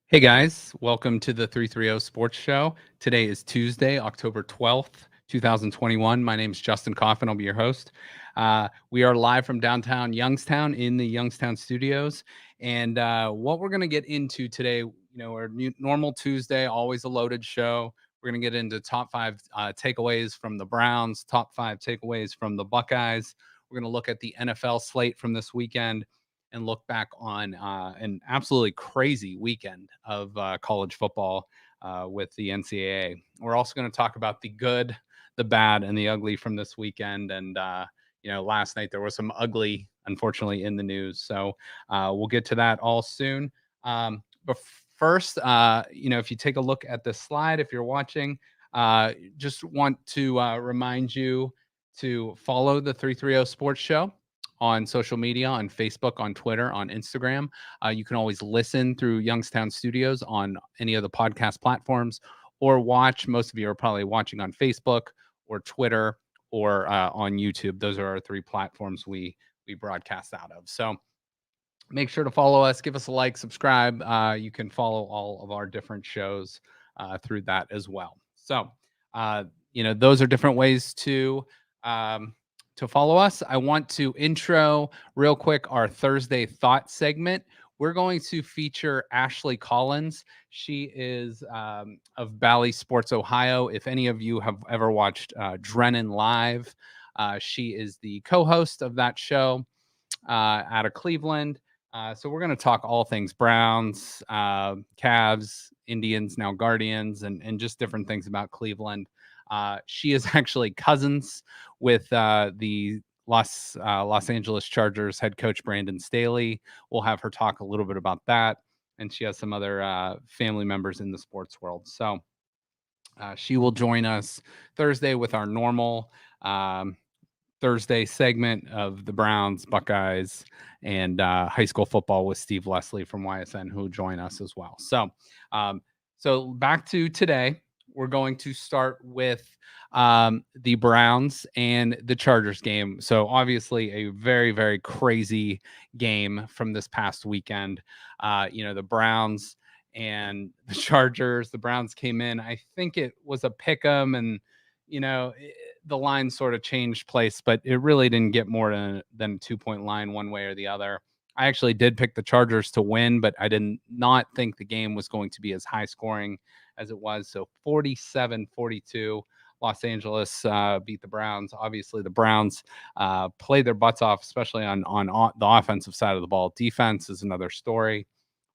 Hey guys, welcome to the 330 Sports Show. Today is Tuesday, October 12th, 2021. My name is Justin Coffin. I'll be your host. We are live from downtown Youngstown in the Youngstown studios. And what we're going to get into today, our normal Tuesday, always a loaded show. We're going to get into top five takeaways from the Browns, top five takeaways from the Buckeyes. We're going to look at the NFL slate from this weekend and look back on an absolutely crazy weekend of college football with the NCAA. We're also going to talk about the good, the bad, and the ugly from this weekend. And, last night there was some ugly, unfortunately, in the news. So we'll get to that all soon. But first, if you take a look at the slide, if you're watching, just want to remind you to follow the 330 Sports Show on social media, on Facebook, on Twitter, on Instagram. You can always listen through Youngstown Studios on any of the podcast platforms or watch. Most of you are probably watching on Facebook or Twitter or on YouTube. Those are our three platforms we broadcast out of. So make sure to follow us, give us a like, subscribe. You can follow all of our different shows through that as well. So, those are different ways to follow us. I want to intro real quick our Thursday Thought segment. We're going to feature Ashley Collins. She is of Bally Sports Ohio. If any of you have ever watched Drennan Live, she is the co-host of that show out of Cleveland. So we're going to talk all things Browns, Cavs, Indians, now Guardians, and just different things about Cleveland. She is actually cousins with the Los Angeles Chargers head coach Brandon Staley. We'll have her talk a little bit about that, and she has some other family members in the sports world. So she will join us Thursday with our normal Thursday segment of the Browns, Buckeyes, and high school football with Steve Leslie from YSN, who will join us as well. So back to today. We're going to start with the Browns and the Chargers game. So obviously a very, very crazy game from this past weekend. The Browns and the Chargers. The Browns came in. I think it was a pick 'em, and the line sort of changed place, but it really didn't get more than a 2-point line one way or the other. I actually did pick the Chargers to win, but I did not think the game was going to be as high scoring as it was. So 47-42, Los Angeles beat the Browns. Obviously, the Browns played their butts off, especially on the offensive side of the ball. Defense is another story.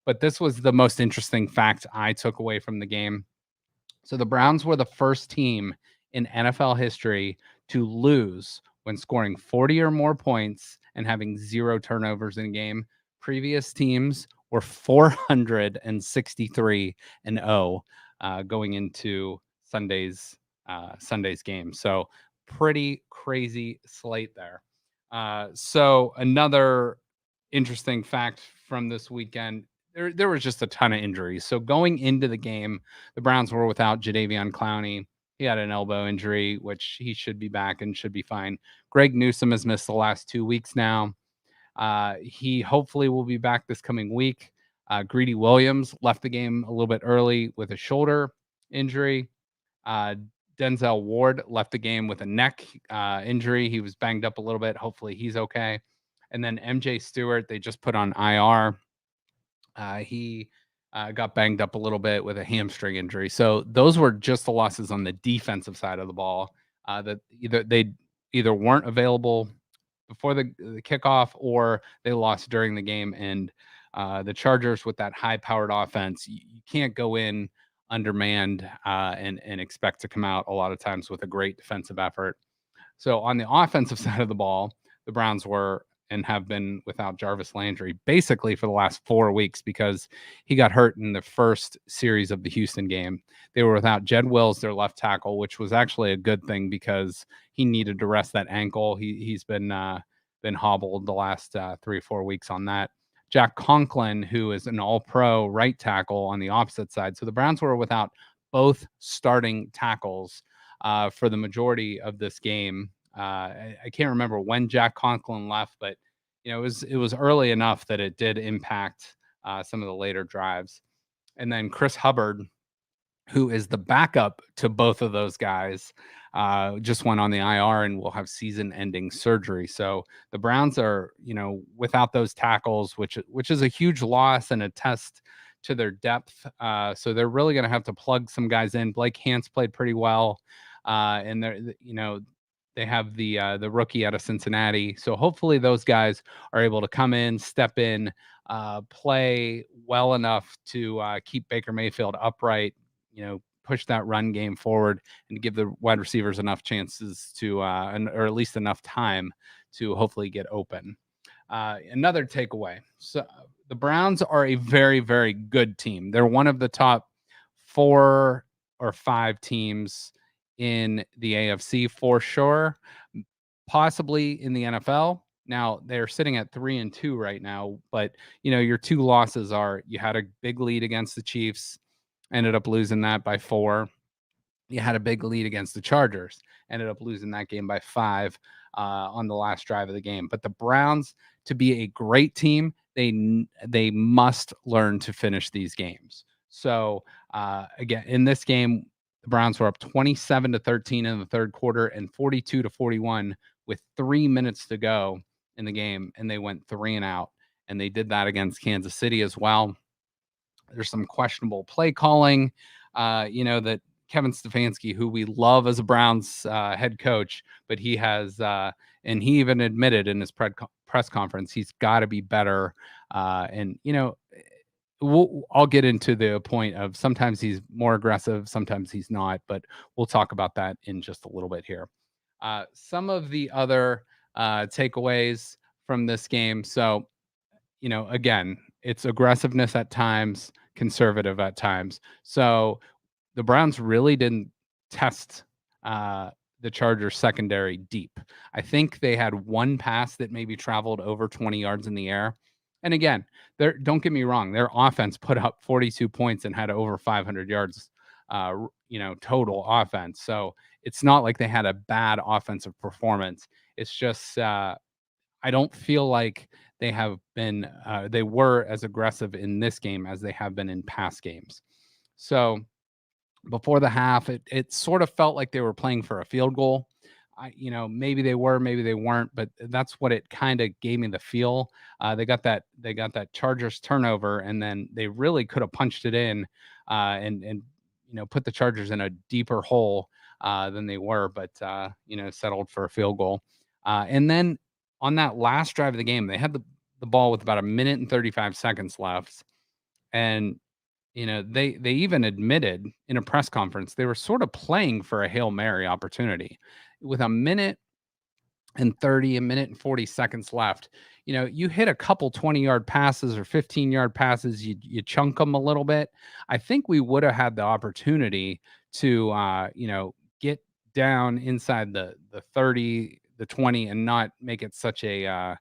But this was the most interesting fact I took away from the game. So the Browns were the first team in NFL history to lose when scoring 40 or more points and having 0 turnovers in a game. Previous teams were 463-0 going into Sunday's game. So pretty crazy slate there. So another interesting fact from this weekend, there was just a ton of injuries. So going into the game, the Browns were without Jadeveon Clowney. He had an elbow injury, which he should be back and should be fine. Greg Newsome has missed the last 2 weeks now. He hopefully will be back this coming week. Greedy Williams left the game a little bit early with a shoulder injury. Denzel Ward left the game with a neck injury. He was banged up a little bit. Hopefully he's okay. And then MJ Stewart, they just put on IR. He got banged up a little bit with a hamstring injury. So those were just the losses on the defensive side of the ball that either weren't available before the kickoff or they lost during the game. And the Chargers, with that high-powered offense, you can't go in undermanned and expect to come out a lot of times with a great defensive effort. So on the offensive side of the ball, the Browns were and have been without Jarvis Landry basically for the last 4 weeks because he got hurt in the first series of the Houston game. They were without Jed Wills, their left tackle, which was actually a good thing because he needed to rest that ankle. He's been hobbled the last 3 or 4 weeks on that. Jack Conklin, who is an all-pro right tackle on the opposite side. So the Browns were without both starting tackles for the majority of this game. I can't remember when Jack Conklin left, but it was early enough that it did impact some of the later drives. And then Chris Hubbard, who is the backup to both of those guys, just went on the IR and will have season-ending surgery. So the Browns are, without those tackles, which is a huge loss and a test to their depth. So they're really going to have to plug some guys in. Blake Hance played pretty well, and they have the rookie out of Cincinnati. So hopefully those guys are able to come in, step in, play well enough to keep Baker Mayfield upright, push that run game forward and give the wide receivers enough chances to, or at least enough time to hopefully get open. Another takeaway. So the Browns are a very, very good team. They're one of the top 4 or 5 teams in the AFC for sure, possibly in the NFL. Now they're sitting at 3-2 right now, but your 2 losses are you had a big lead against the Chiefs, ended up losing that by 4. You had a big lead against the Chargers, ended up losing that game by 5 on the last drive of the game. But the Browns, to be a great team, they must learn to finish these games. So again, in this game, the Browns were up 27-13 in the third quarter and 42-41 with 3 minutes to go in the game, and they went 3 and out. And they did that against Kansas City as well. There's some questionable play calling, that Kevin Stefanski, who we love as a Browns head coach, but he has, and he even admitted in his press conference, he's got to be better. I'll get into the point of sometimes he's more aggressive, sometimes he's not, but we'll talk about that in just a little bit here. Some of the other takeaways from this game. So, again, it's aggressiveness at times, conservative at times. So the Browns really didn't test the Chargers secondary deep. I think they had one pass that maybe traveled over 20 yards in the air. And again, don't get me wrong, their offense put up 42 points and had over 500 yards, total offense. So it's not like they had a bad offensive performance. It's just I don't feel like they were as aggressive in this game as they have been in past games. So before the half, it sort of felt like they were playing for a field goal. Maybe they were, maybe they weren't, but that's what it kind of gave me the feel. They got that Chargers turnover, and then they really could have punched it in, and put the Chargers in a deeper hole than they were, but settled for a field goal. And then on that last drive of the game, they had the ball with about 1 minute and 35 seconds left, and they even admitted in a press conference they were sort of playing for a Hail Mary opportunity with 1 minute and 40 seconds left. You hit a couple 20-yard passes or 15-yard passes, you chunk them a little bit. I think we would have had the opportunity to get down inside the 30, the 20, and not make it such a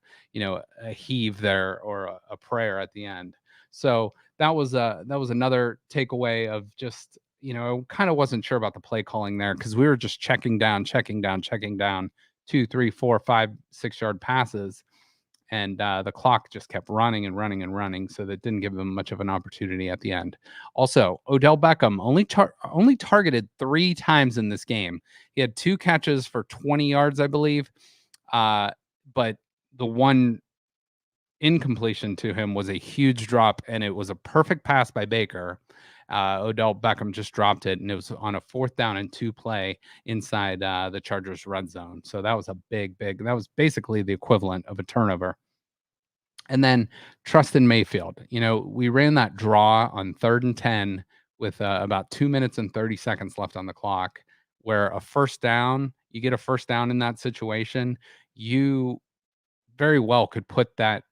heave there or a prayer at the end. So that was another takeaway of just, kind of wasn't sure about the play calling there because we were just checking down 2, 3, 4, 5, 6-yard passes, and the clock just kept running and running and running, so that didn't give them much of an opportunity at the end. Also, Odell Beckham only targeted 3 times in this game. He had 2 catches for 20 yards, I believe, but the one incompletion to him was a huge drop, and it was a perfect pass by Baker. Odell Beckham just dropped it, and it was on a 4th down and 2 play inside the Chargers red zone. So that was a big, that was basically the equivalent of a turnover. And then Trustin Mayfield, we ran that draw on 3rd and 10 with about 2 minutes and 30 seconds left on the clock, where you get a first down in that situation, you very well could put that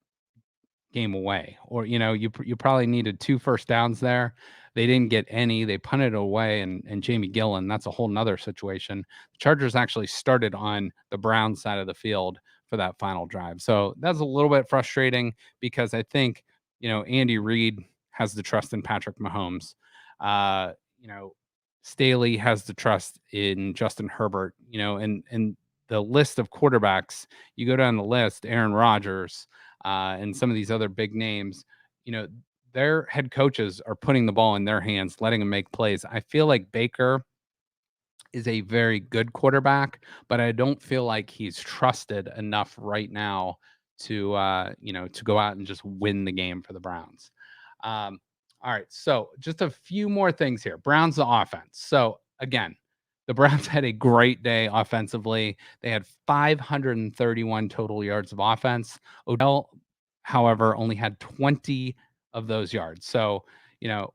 game away, or you probably needed 2 first downs there. They didn't get any. They punted it away, and Jamie Gillen, that's a whole nother situation. The Chargers actually started on the Browns side of the field for that final drive, so that's a little bit frustrating because I think Andy Reid has the trust in Patrick Mahomes. Staley has the trust in Justin Herbert. And the list of quarterbacks, you go down the list, Aaron Rodgers, and some of these other big names, their head coaches are putting the ball in their hands, letting them make plays. I feel like Baker is a very good quarterback, but I don't feel like he's trusted enough right now to to go out and just win the game for the Browns. Um, all right, so just a few more things here. Browns the offense. So again, the Browns had a great day offensively. They had 531 total yards of offense. Odell, however, only had 20 of those yards. So, you know,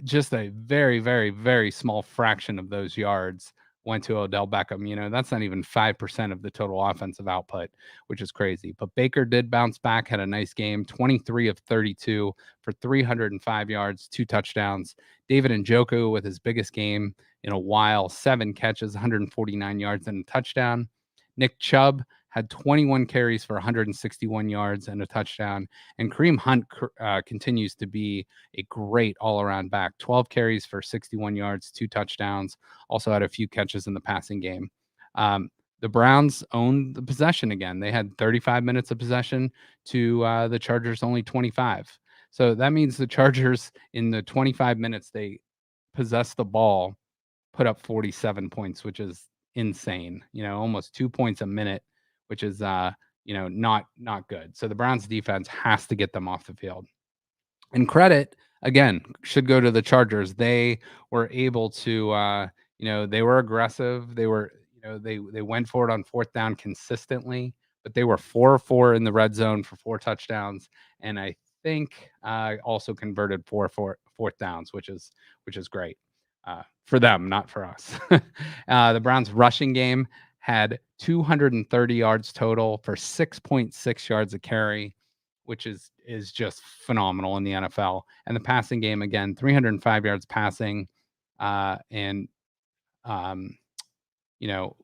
just a very, very, very small fraction of those yards went to Odell Beckham. That's not even 5% of the total offensive output, which is crazy. But Baker did bounce back, had a nice game, 23 of 32 for 305 yards, 2 touchdowns. David Njoku with his biggest game in a while, 7 catches, 149 yards, and a touchdown. Nick Chubb had 21 carries for 161 yards and a touchdown. And Kareem Hunt continues to be a great all-around back. 12 carries for 61 yards, 2 touchdowns. Also had a few catches in the passing game. The Browns owned the possession again. They had 35 minutes of possession to the Chargers only 25. So that means the Chargers in the 25 minutes they possessed the ball put up 47 points, which is insane. Almost 2 points a minute, which is not good. So the Browns defense has to get them off the field. And credit again should go to the Chargers. They were able to they were aggressive. They were, they went for it on fourth down consistently, but they were 4-4 in the red zone for 4 touchdowns. And I think also converted 4 fourth downs, which is great for them, not for us. The Browns rushing game had 230 yards total for 6.6 yards a carry, which is just phenomenal in the NFL. And the passing game, again, 305 yards passing, and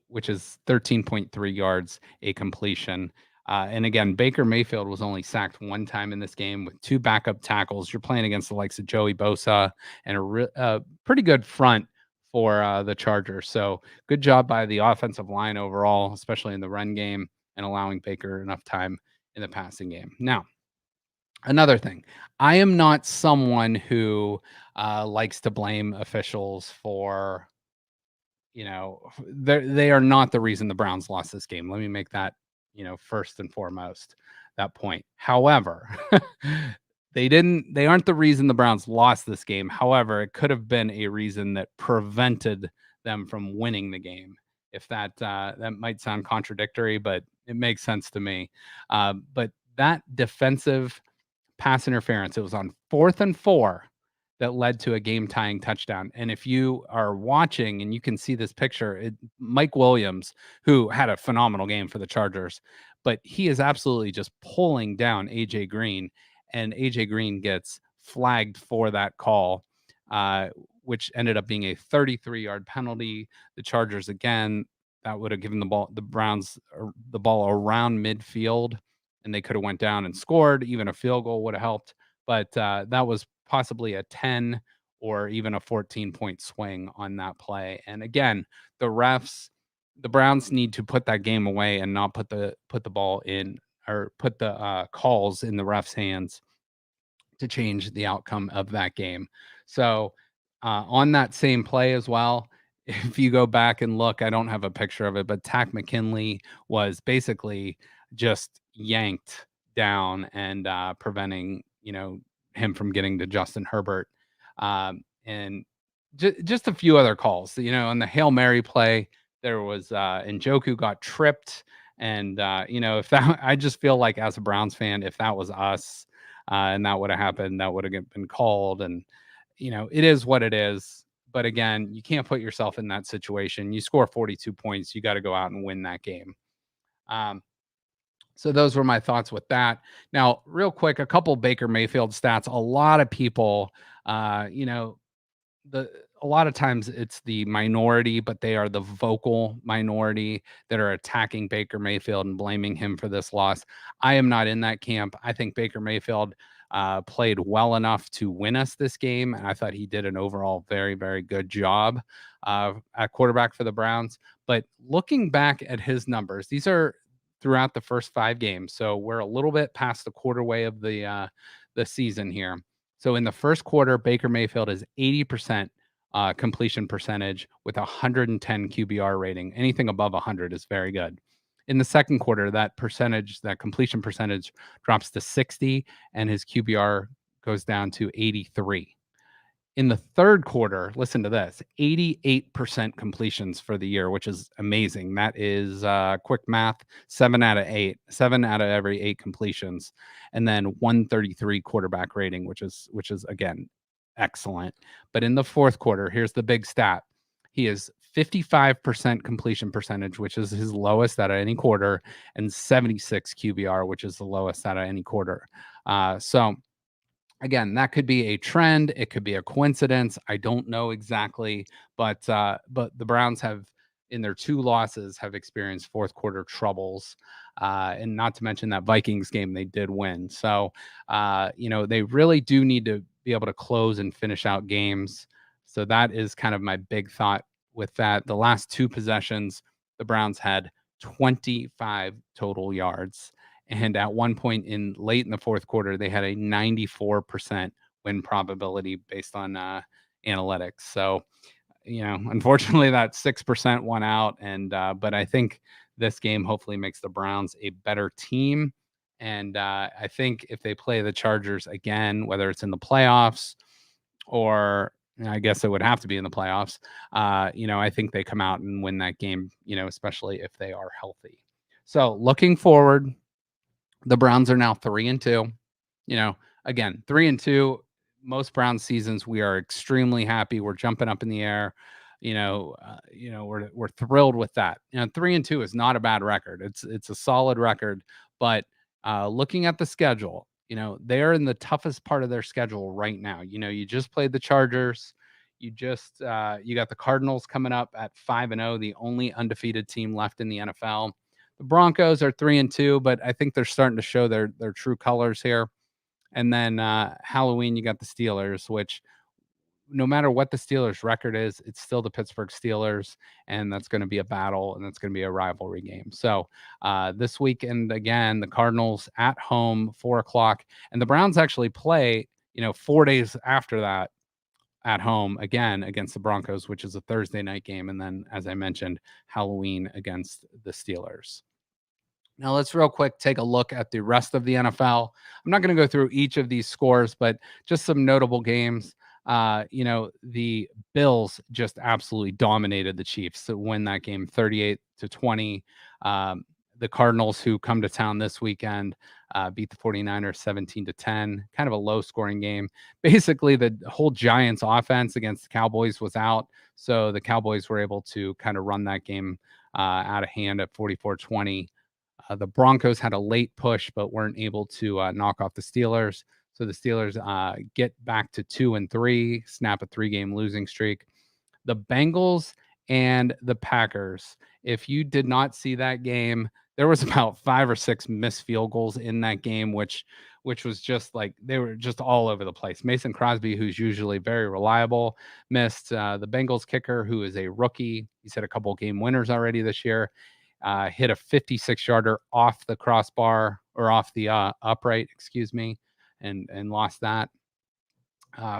which is 13.3 yards a completion. And again, Baker Mayfield was only sacked 1 time in this game with 2 backup tackles. You're playing against the likes of Joey Bosa and a pretty good front for the Chargers. So good job by the offensive line overall, especially in the run game and allowing Baker enough time in the passing game. Now, another thing, I am not someone who likes to blame officials for, they are not the reason the Browns lost this game. Let me make that, first and foremost, that point. However, they aren't the reason the Browns lost this game. However, it could have been a reason that prevented them from winning the game. If that might sound contradictory, but it makes sense to me. But that defensive pass interference, it was on 4th and 4 that led to a game-tying touchdown. And if you are watching and you can see this picture, Mike Williams, who had a phenomenal game for the Chargers, but he is absolutely just pulling down AJ Green, and AJ Green gets flagged for that call, which ended up being a 33-yard penalty. The Chargers, again, that would have given the Browns the ball around midfield, and they could have went down and scored. Even a field goal would have helped. But that was possibly a 10 or even a 14-point swing on that play. And again, the Browns need to put that game away and not put the ball in, or put the calls in the refs' hands to change the outcome of that game. So on that same play as well, if you go back and look, I don't have a picture of it, but Tack McKinley was basically just yanked down and preventing him from getting to Justin Herbert, and just a few other calls. On the Hail Mary play, there was Njoku got tripped, and if that, I just feel like as a Browns fan, if that was us and that would have happened, that would have been called. And it is what it is. But again, you can't put yourself in that situation. You score 42 points, you got to go out and win that game. So those were my thoughts with that. Now, real quick, a couple Baker Mayfield stats. A lot of people, a lot of times it's the minority, but they are the vocal minority that are attacking Baker Mayfield and blaming him for this loss. I am not in that camp. I think Baker Mayfield played well enough to win us this game, and I thought he did an overall very, very good job at quarterback for the Browns. But looking back at his numbers, these are throughout the first 5 games, so we're a little bit past the quarter way of the the season here. So in the first quarter, Baker Mayfield is 80% completion percentage with 110 QBR rating. Anything above 100 is very good. In the second quarter, that completion percentage drops to 60, and his QBR goes down to 83. In the third quarter, listen to this, 88% completions for the year, which is amazing. That is quick math, 7 out of every 8 completions, and then 133 quarterback rating, which is again excellent. But in the fourth quarter, here's the big stat. He is 55% completion percentage, which is his lowest out of any quarter, and 76 QBR, which is the lowest out of any quarter. So again, that could be a trend. It could be a coincidence. I don't know exactly, but the Browns have, in their 2 losses, have experienced fourth quarter troubles, and not to mention that Vikings game they did win. So, they really do need to be able to close and finish out games. So that is kind of my big thought with that. The last 2 possessions, the Browns had 25 total yards. And at one point late in the fourth quarter, they had a 94% win probability based on analytics. So, unfortunately, that 6% won out. But I think this game hopefully makes the Browns a better team. And I think if they play the Chargers again, whether it's in the playoffs or I guess it would have to be in the playoffs, I think they come out and win that game, especially if they are healthy. So looking forward, the Browns are now 3-2. Again, 3-2. Most Browns seasons, we are extremely happy. We're jumping up in the air. We're thrilled with that. 3-2 is not a bad record. It's a solid record. But looking at the schedule, they're in the toughest part of their schedule right now. You just played the Chargers. You got the Cardinals coming up at 5-0, the only undefeated team left in the NFL. The Broncos are 3-2, but I think they're starting to show their true colors here. And then Halloween, you got the Steelers, which no matter what the Steelers' record is, it's still the Pittsburgh Steelers, and that's going to be a battle, and that's going to be a rivalry game. So this weekend, again, the Cardinals at home, 4:00, and the Browns actually play, 4 days after that at home again against the Broncos, which is a Thursday night game. And then, as I mentioned, Halloween against the Steelers. Now, let's real quick take a look at the rest of the NFL. I'm not going to go through each of these scores, but just some notable games. The Bills just absolutely dominated the Chiefs to win that game 38-20. The Cardinals, who come to town this weekend, beat the 49ers 17-10. Kind of a low-scoring game. Basically, the whole Giants offense against the Cowboys was out, so the Cowboys were able to kind of run that game out of hand at 44-20. The Broncos had a late push, but weren't able to knock off the Steelers. So the Steelers get back to 2-3, snap a 3-game losing streak. The Bengals and the Packers. If you did not see that game, there was about 5 or 6 missed field goals in that game, which was just like they were just all over the place. Mason Crosby, who's usually very reliable, missed. The Bengals kicker, who is a rookie, he's hit a couple game winners already this year. Hit a 56-yarder off the crossbar or off the upright, and lost that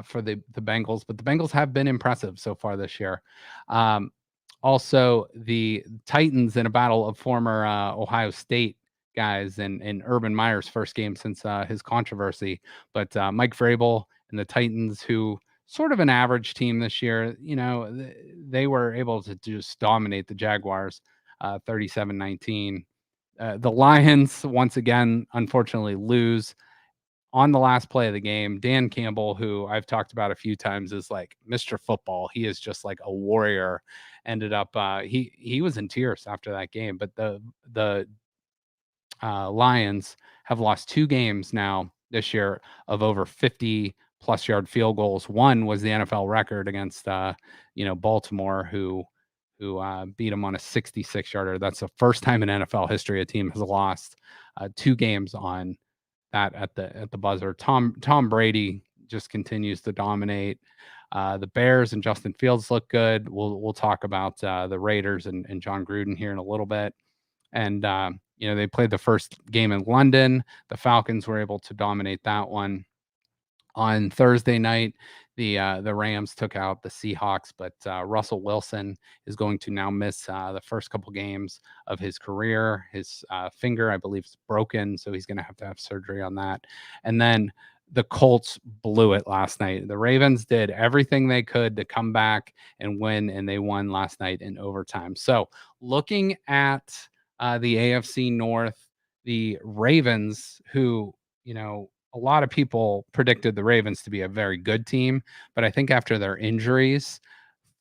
for the Bengals. But the Bengals have been impressive so far this year. Also, the Titans in a battle of former Ohio State guys and Urban Meyer's first game since his controversy. But Mike Vrabel and the Titans, who sort of an average team this year, they were able to just dominate the Jaguars 37-19. The Lions, once again, unfortunately lose on the last play of the game. Dan Campbell, who I've talked about a few times, is like Mr. Football. He is just like a warrior. Ended up, he was in tears after that game. But the Lions have lost 2 games now this year of over 50-plus yard field goals. One was the NFL record against, Baltimore, who beat them on a 66-yarder. That's the first time in NFL history a team has lost 2 games on that at the buzzer. Tom Brady just continues to dominate. The Bears and Justin Fields look good. We'll talk about the Raiders and John Gruden here in a little bit. And they played the first game in London. The Falcons were able to dominate that one. On Thursday night, the Rams took out the Seahawks, but Russell Wilson is going to now miss the first couple games of his career. His finger, I believe, is broken, so he's going to have surgery on that. And then the Colts blew it last night. The Ravens did everything they could to come back and win, and they won last night in overtime. So, looking at the AFC North, the Ravens, who, a lot of people predicted the Ravens to be a very good team, but I think after their injuries,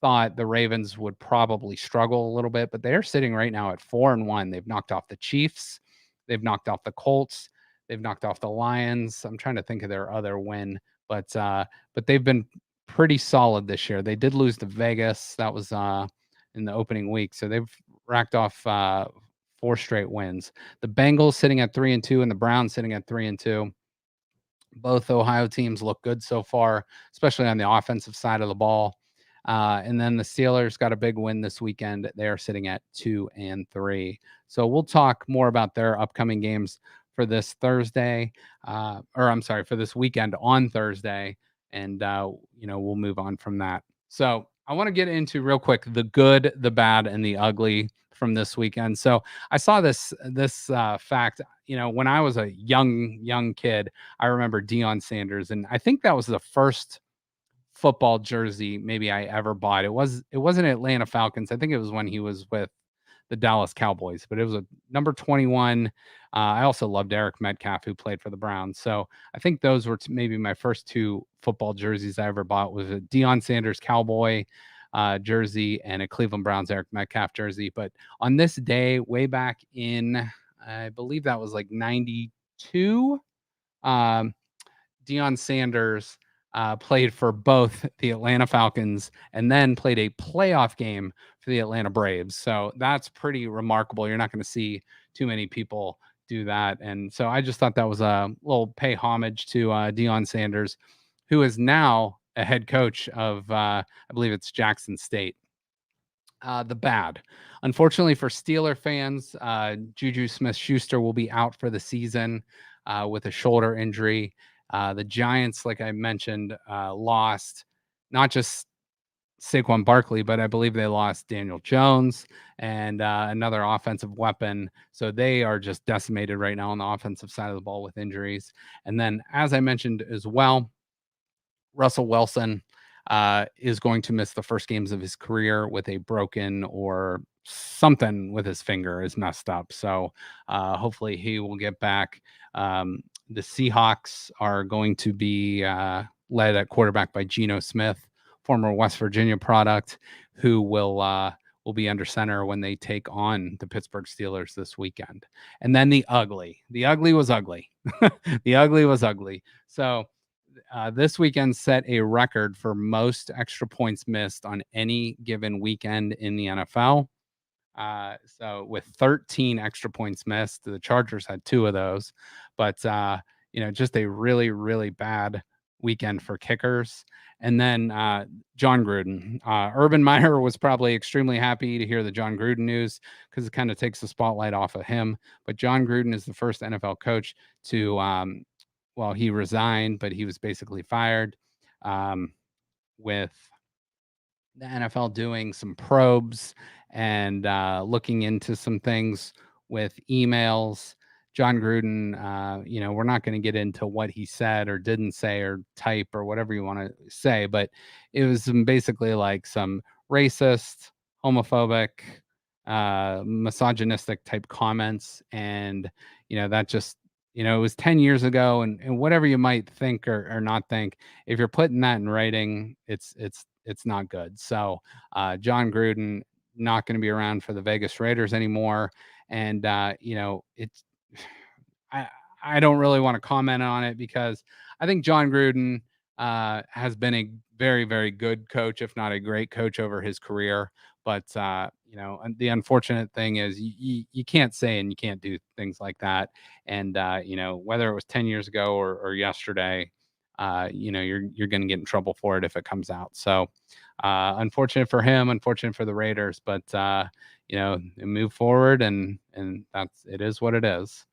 thought the Ravens would probably struggle a little bit, but they're sitting right now at 4-1. They've knocked off the Chiefs, they've knocked off the Colts, they've knocked off the Lions. I'm trying to think of their other win, but they've been pretty solid this year. They did lose to Vegas. That was in the opening week, so they've racked off four straight wins. The Bengals sitting at 3-2 and the Browns sitting at 3-2. Both Ohio teams look good so far, especially on the offensive side of the ball. And then the Steelers got a big win this weekend. They are sitting at 2-3. So we'll talk more about their upcoming games for this Thursday, for this weekend on Thursday, and we'll move on from that. So I want to get into real quick the good, the bad, and the ugly from this weekend. So I saw this fact. When I was a young kid, I remember Deion Sanders, and I think that was the first football jersey maybe I ever bought. It wasn't Atlanta Falcons. I think it was when he was with the Dallas Cowboys, but it was a number 21. I also loved Eric Metcalf, who played for the Browns. So I think those were maybe my first two football jerseys I ever bought. Was a Deion Sanders Cowboy jersey and a Cleveland Browns Eric Metcalf jersey. But on this day, way back in, I believe that was like 92, Deion Sanders played for both the Atlanta Falcons and then played a playoff game for the Atlanta Braves. So that's pretty remarkable. You're not going to see too many people do that. And so I just thought that was a little pay homage to Deion Sanders, who is now a head coach of, I believe it's Jackson State. The bad. Unfortunately for Steeler fans, Juju Smith-Schuster will be out for the season with a shoulder injury. The Giants, like I mentioned, lost not just Saquon Barkley, but I believe they lost Daniel Jones and another offensive weapon. So they are just decimated right now on the offensive side of the ball with injuries. And then, as I mentioned as well, Russell Wilson is going to miss the first games of his career with a broken or something with his finger is messed up. So hopefully he will get back. The Seahawks are going to be led at quarterback by Geno Smith, former West Virginia product, who will be under center when they take on the Pittsburgh Steelers this weekend. And then the ugly. The ugly was ugly. The ugly was ugly. So this weekend set a record for most extra points missed on any given weekend in the NFL. So with 13 extra points missed, the Chargers had 2 of those, but just a really, really bad weekend for kickers. And then John Gruden. Urban Meyer was probably extremely happy to hear the John Gruden news because it kind of takes the spotlight off of him. But John Gruden is the first NFL coach to he resigned, but he was basically fired with the NFL doing some probes and looking into some things with emails. John Gruden, we're not going to get into what he said or didn't say or type or whatever you want to say, but it was basically like some racist, homophobic, misogynistic type comments. And, that just, it was 10 years ago, and whatever you might think or not think, if you're putting that in writing, it's not good. So John Gruden not going to be around for the Vegas Raiders anymore. And, it's, I, I don't really want to comment on it because I think John Gruden has been a very, very good coach, if not a great coach over his career. But, the unfortunate thing is you can't say and you can't do things like that. And, whether it was 10 years ago or yesterday, you're going to get in trouble for it if it comes out. So unfortunate for him, unfortunate for the Raiders, but, move forward and it is what it is.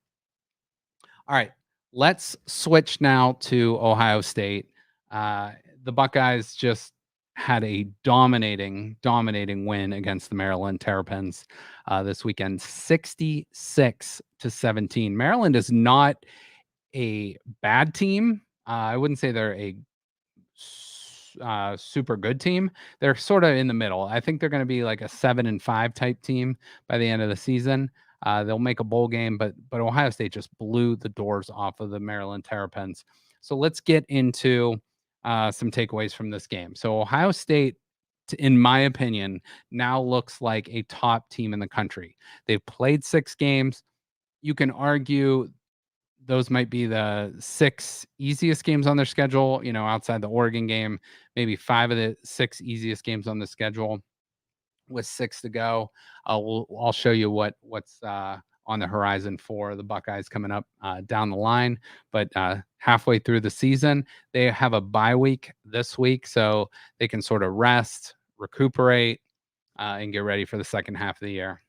All right, Let's switch now to Ohio State. Uh, the Buckeyes just had a dominating win against the Maryland Terrapins this weekend, 66-17. Maryland is not a bad team. I wouldn't say they're a super good team. They're sort of in the middle. I think they're going to be like a 7-5 type team by the end of the season. They'll make a bowl game, but Ohio State just blew the doors off of the Maryland Terrapins. So let's get into some takeaways from this game. So Ohio State, in my opinion, now looks like a top team in the country. They've played 6 games. You can argue those might be the 6 easiest games on their schedule, outside the Oregon game, maybe 5 of the 6 easiest games on the schedule with 6 to go. I'll show you what's on the horizon for the Buckeyes coming up down the line. But halfway through the season, they have a bye week this week, so they can sort of rest, recuperate, and get ready for the second half of the year.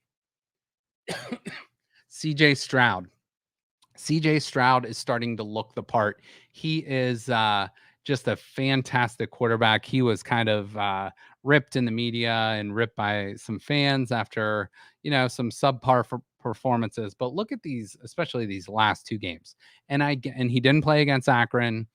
CJ Stroud. CJ Stroud is starting to look the part. He is just a fantastic quarterback. He was kind of ripped in the media and ripped by some fans after, some subpar performances. But look at these, especially these last 2 games. And he didn't play against Akron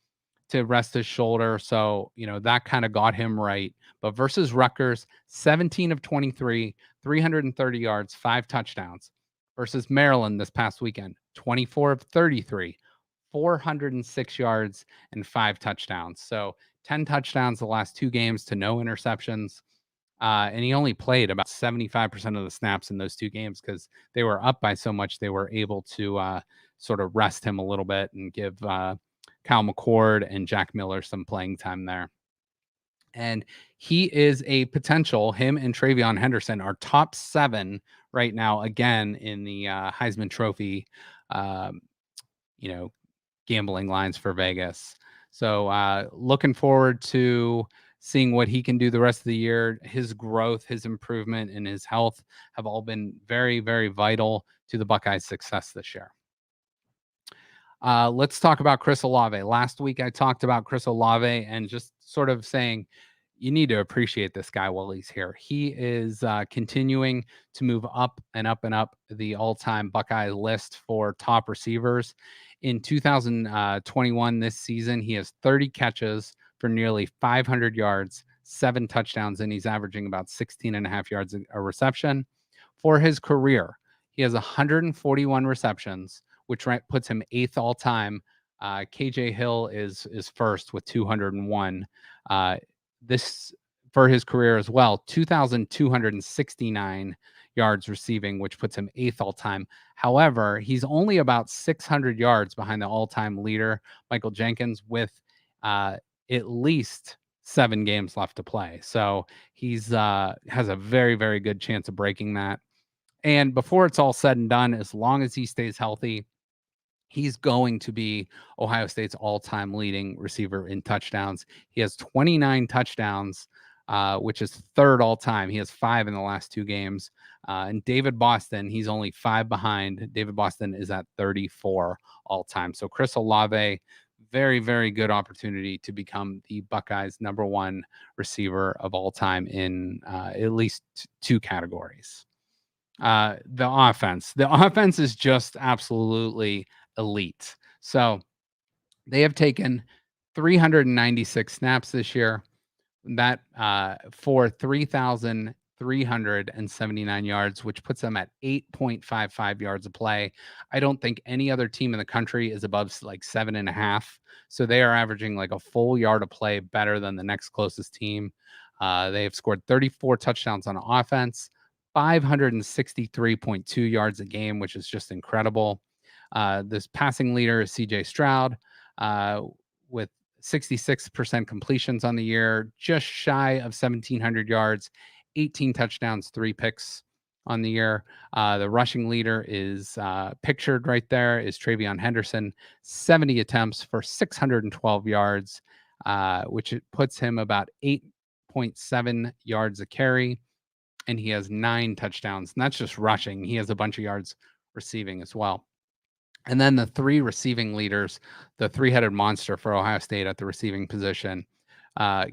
to rest his shoulder. So, that kind of got him right. But versus Rutgers, 17 of 23, 330 yards, 5 touchdowns. Versus Maryland this past weekend, 24 of 33, 406 yards, and 5 touchdowns. So 10 touchdowns the last 2 games to no interceptions. And he only played about 75% of the snaps in those 2 games because they were up by so much. They were able to sort of rest him a little bit and give Kyle McCord and Jack Miller some playing time there. And he is a potential. Him and Travion Henderson are top 7 right now, again, in the Heisman Trophy, um, gambling lines for Vegas. So looking forward to seeing what he can do the rest of the year. His growth, his improvement, and his health have all been very, very vital to the Buckeyes' success this year. Let's talk about Chris Olave. Last week, I talked about Chris Olave and just sort of saying, you need to appreciate this guy while he's here. He is continuing to move up and up and up the all-time Buckeye list for top receivers. In 2021, this season, he has 30 catches for nearly 500 yards, 7 touchdowns, and he's averaging about 16 and a half yards a reception. For his career, he has 141 receptions, which puts him 8th all time. KJ Hill is first with 201. This for his career as well, 2,269 yards receiving, which puts him 8th all time. However, he's only about 600 yards behind the all-time leader, Michael Jenkins, with at least 7 games left to play. So he's has a very, very good chance of breaking that. And before it's all said and done, as long as he stays healthy, he's going to be Ohio State's all-time leading receiver in touchdowns. He has 29 touchdowns, which is 3rd all-time. He has 5 in the last 2 games. And David Boston, he's only 5 behind. David Boston is at 34 all-time. So Chris Olave, very, very good opportunity to become the Buckeyes' number 1 receiver of all time in at least 2 categories. The offense is just absolutely elite. So they have taken 396 snaps this year, that for 3,379 yards, which puts them at 8.55 yards a play. I don't think any other team in the country is above like 7.5. So they are averaging like a full yard of play better than the next closest team. They have scored 34 touchdowns on offense, 563.2 yards a game, which is just incredible. This passing leader is CJ Stroud with 66% completions on the year, just shy of 1,700 yards, 18 touchdowns, 3 picks on the year. The rushing leader is pictured right there is Travion Henderson, 70 attempts for 612 yards, which puts him about 8.7 yards a carry. And he has 9 touchdowns. And that's just rushing. He has a bunch of yards receiving as well. And then the three receiving leaders, the three-headed monster for Ohio State at the receiving position.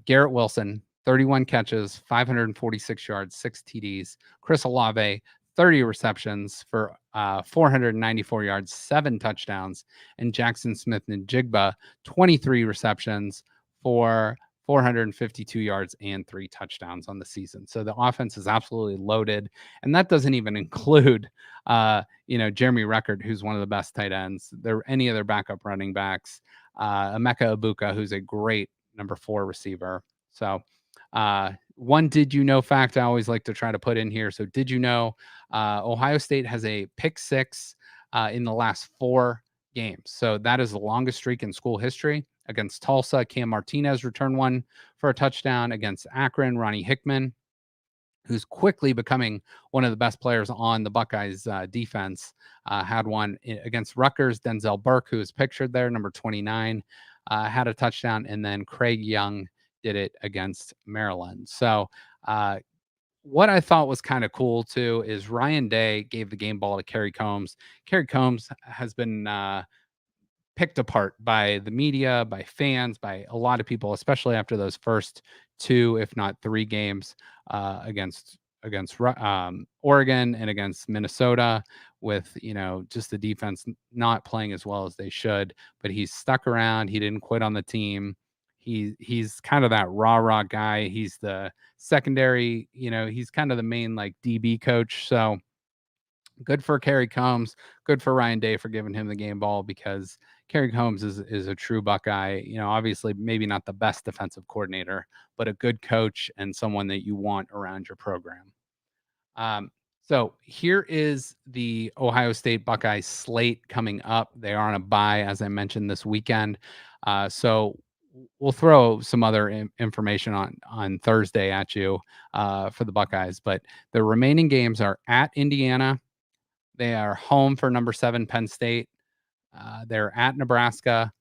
Garrett Wilson, 31 catches, 546 yards, 6 TDs. Chris Olave, 30 receptions for 494 yards, 7 touchdowns. And Jackson Smith-Njigba, 23 receptions for 452 yards and 3 touchdowns on the season. So the offense is absolutely loaded. And that doesn't even include Jeremy Record, who's one of the best tight ends. There any other backup running backs. Emeka Ibuka, who's a great number 4 receiver. So one did you know fact I always like to try to put in here. So did you know Ohio State has a pick 6 in the last 4 games. So that is the longest streak in school history. Against Tulsa, Cam Martinez returned one for a touchdown. Against Akron, Ronnie Hickman, who's quickly becoming one of the best players on the Buckeyes defense, had one against Rutgers. Denzel Burke, who is pictured there, number 29, had a touchdown. And then Craig Young did it against Maryland. So what I thought was kind of cool, too, is Ryan Day gave the game ball to Kerry Combs. Kerry Combs has been picked apart by the media, by fans, by a lot of people, especially after those first 2, if not 3 games against Oregon and against Minnesota, with just the defense not playing as well as they should. But he's stuck around. He didn't quit on the team. He's kind of that rah guy. He's the secondary. He's kind of the main like DB coach. So good for Kerry Combs. Good for Ryan Day for giving him the game ball, because Kerry Combs is a true Buckeye. Obviously maybe not the best defensive coordinator, but a good coach and someone that you want around your program. So here is the Ohio State Buckeyes slate coming up. They are on a bye, as I mentioned, this weekend. So we'll throw some other information on Thursday at you for the Buckeyes. But the remaining games are at Indiana. They are home for number 7 Penn State. They're at Nebraska,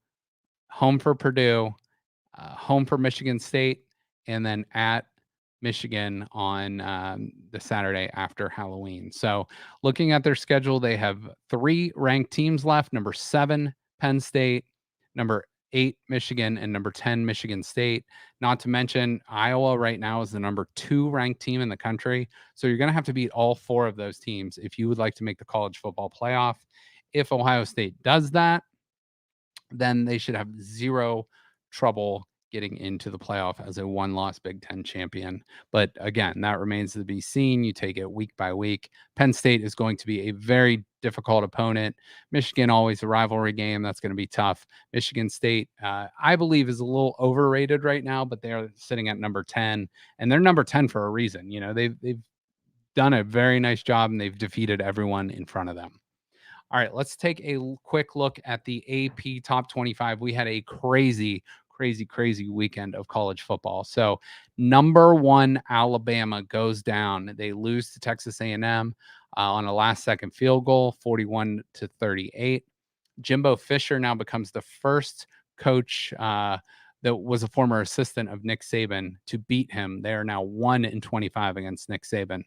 home for Purdue, home for Michigan State, and then at Michigan on the Saturday after Halloween. So looking at their schedule, they have 3 ranked teams left: number 7 Penn State, number 8 Michigan, and number 10 Michigan State. Not to mention Iowa right now is the number 2 ranked team in the country. So you're going to have to beat all 4 of those teams if you would like to make the college football playoff. If Ohio State does that, then they should have zero trouble getting into the playoff as a 1-loss Big Ten champion. But again, that remains to be seen. You take it week by week. Penn State is going to be a very difficult opponent. Michigan, always a rivalry game. That's going to be tough. Michigan State, I believe, is a little overrated right now, but they're sitting at number 10, and they're number 10 for a reason. They've done a very nice job, and they've defeated everyone in front of them. All right, let's take a quick look at the AP Top 25. We had a crazy weekend of college football. So, number 1 Alabama goes down. They lose to Texas A&M on a last-second field goal, 41-38. Jimbo Fisher now becomes the first coach that was a former assistant of Nick Saban to beat him. They are now 1-25 against Nick Saban,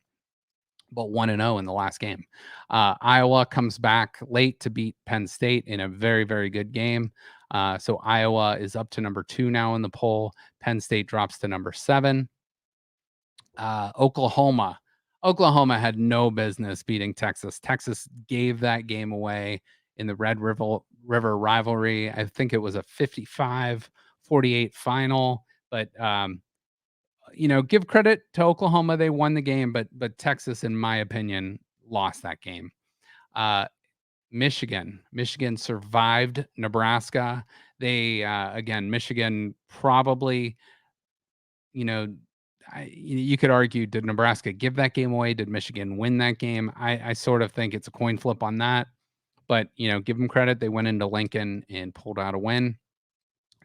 but 1-0 in the last game. Iowa comes back late to beat Penn State in a very, very good game. So Iowa is up to number 2 now in the poll. Penn State drops to number 7. Oklahoma had no business beating Texas. Texas gave that game away in the Red River rivalry. I think it was a 55-48 final, but give credit to Oklahoma. They won the game, but Texas, in my opinion, lost that game. Michigan survived Nebraska. They, again, Michigan probably, you could argue, did Nebraska give that game away? Did Michigan win that game? I sort of think it's a coin flip on that, but, give them credit. They went into Lincoln and pulled out a win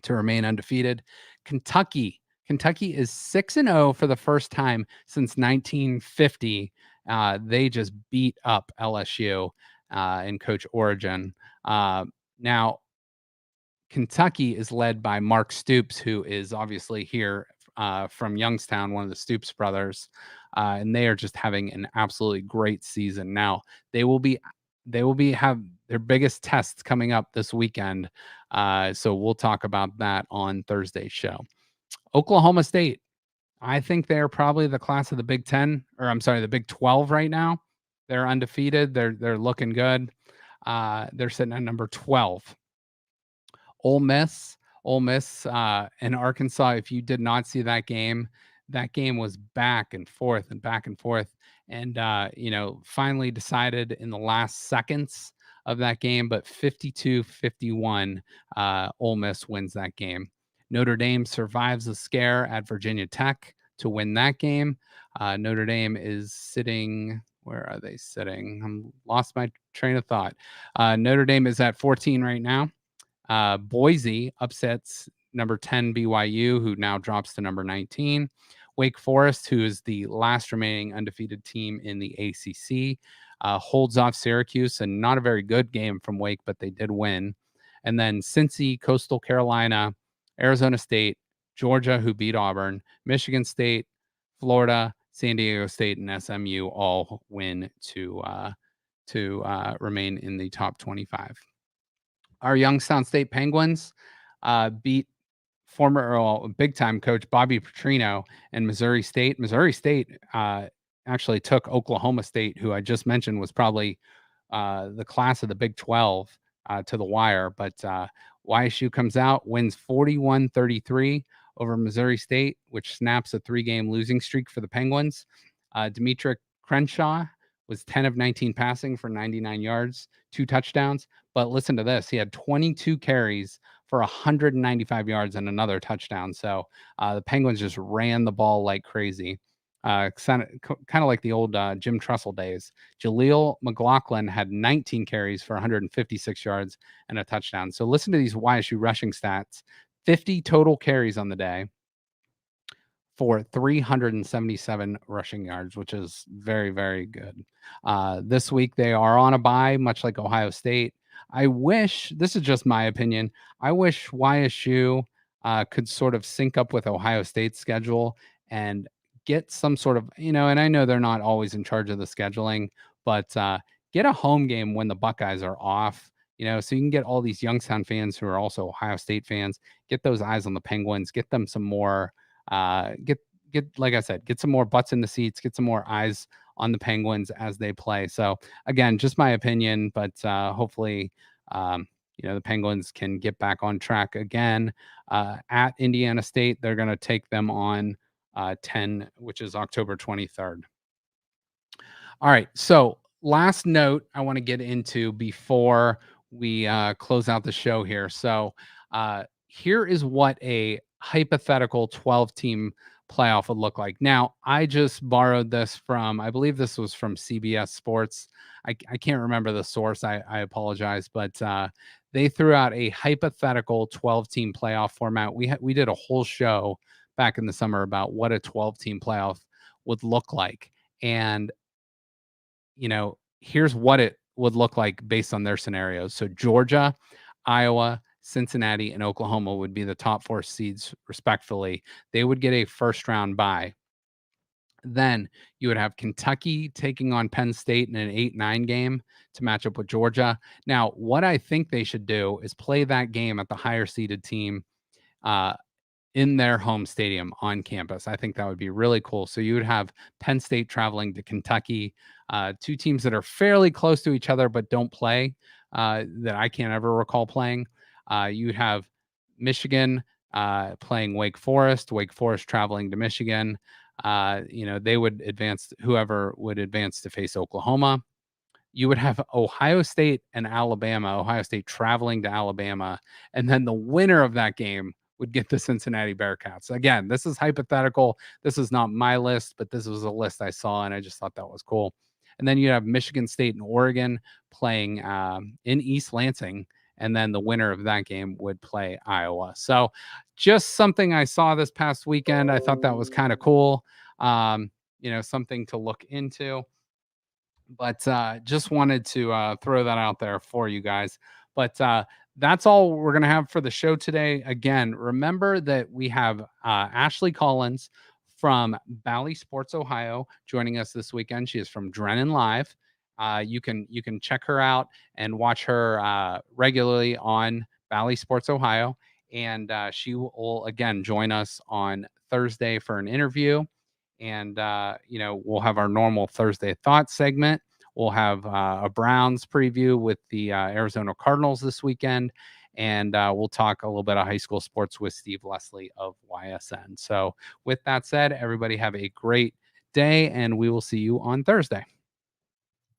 to remain undefeated. Kentucky is 6-0 for the first time since 1950. They just beat up LSU in Coach Origin. Now, Kentucky is led by Mark Stoops, who is obviously here from Youngstown, one of the Stoops brothers, and they are just having an absolutely great season. Now, they will be they will have their biggest tests coming up this weekend. So we'll talk about that on Thursday's show. Oklahoma State, I think they're probably the class of the Big 10, or I'm sorry, the Big 12 right now. They're undefeated. They're looking good. They're sitting at number 12. Ole Miss, and Arkansas. If you did not see that game was back and forth and back and forth, and finally decided in the last seconds of that game. But 52-51, Ole Miss wins that game. Notre Dame survives the scare at Virginia Tech to win that game. Notre Dame is sitting. Where are they sitting? I'm lost my train of thought. Notre Dame is at 14 right now. Boise upsets number 10 BYU, who now drops to number 19. Wake Forest, who is the last remaining undefeated team in the ACC, holds off Syracuse, and not a very good game from Wake, but they did win. And then Cincy, Coastal Carolina, Arizona State, Georgia, who beat Auburn, Michigan State, Florida, San Diego State, and SMU all win to remain in the top 25. Our Youngstown State Penguins beat former big time coach Bobby Petrino and Missouri State. Missouri State actually took Oklahoma State, who I just mentioned was probably the class of the Big 12, to the wire. But YSU comes out, wins 41-33 over Missouri State, which snaps a 3-game losing streak for the Penguins. Demetric Crenshaw was 10 of 19 passing for 99 yards, 2 touchdowns. But listen to this. He had 22 carries for 195 yards and another touchdown. So the Penguins just ran the ball like crazy. Kind of like the old Jim Tressel days. Jaleel McLaughlin had 19 carries for 156 yards and a touchdown. So listen to these YSU rushing stats. 50 total carries on the day for 377 rushing yards, which is very, very good. This week they are on a bye, much like Ohio State. I wish, this is just my opinion, I wish YSU could sort of sync up with Ohio State's schedule and get some sort of, and I know they're not always in charge of the scheduling, but get a home game when the Buckeyes are off, so you can get all these Youngstown fans who are also Ohio State fans, get those eyes on the Penguins, get them some more, get like I said, get some more butts in the seats, get some more eyes on the Penguins as they play. So again, just my opinion, but hopefully, the Penguins can get back on track again. At Indiana State, they're going to take them on 10, which is October 23rd. All right. So last note I want to get into before we close out the show here. So here is what a hypothetical 12-team playoff would look like. Now, I just borrowed this from, I believe this was from CBS Sports. I can't remember the source. I apologize, but they threw out a hypothetical 12-team playoff format. We did a whole show back in the summer about what a 12-team playoff would look like. And, here's what it would look like based on their scenarios. So Georgia, Iowa, Cincinnati, and Oklahoma would be the top 4 seeds, respectively. They would get a first-round bye. Then you would have Kentucky taking on Penn State in an 8-9 game to match up with Georgia. Now, what I think they should do is play that game at the higher-seeded team in their home stadium on campus. I think that would be really cool. So you would have Penn State traveling to Kentucky, 2 teams that are fairly close to each other but don't play, that I can't ever recall playing. You'd have Michigan playing Wake Forest traveling to Michigan. They would advance, whoever would advance to face Oklahoma. You would have Ohio State and Alabama, Ohio State traveling to Alabama, and then the winner of that game would get the Cincinnati Bearcats. Again, this is hypothetical. This is not my list, but this was a list I saw, and I just thought that was cool. And then you have Michigan State and Oregon playing in East Lansing, and then the winner of that game would play Iowa. So just something I saw this past weekend. I thought that was kind of cool, something to look into. But just wanted to throw that out there for you guys. But that's all we're going to have for the show today. Again, remember that we have Ashley Collins from Bally Sports Ohio joining us this weekend. She is from Drennan Live. You can check her out and watch her regularly on Bally Sports Ohio. And she will again join us on Thursday for an interview. And we'll have our normal Thursday thoughts segment. We'll have a Browns preview with the Arizona Cardinals this weekend. And we'll talk a little bit of high school sports with Steve Leslie of YSN. So, with that said, everybody have a great day, and we will see you on Thursday.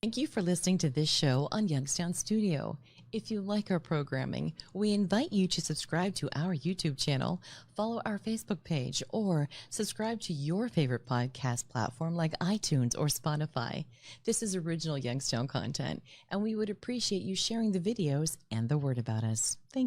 Thank you for listening to this show on Youngstown Studio. If you like our programming, we invite you to subscribe to our YouTube channel, follow our Facebook page, or subscribe to your favorite podcast platform like iTunes or Spotify. This is original Youngstown content, and we would appreciate you sharing the videos and the word about us. Thank you.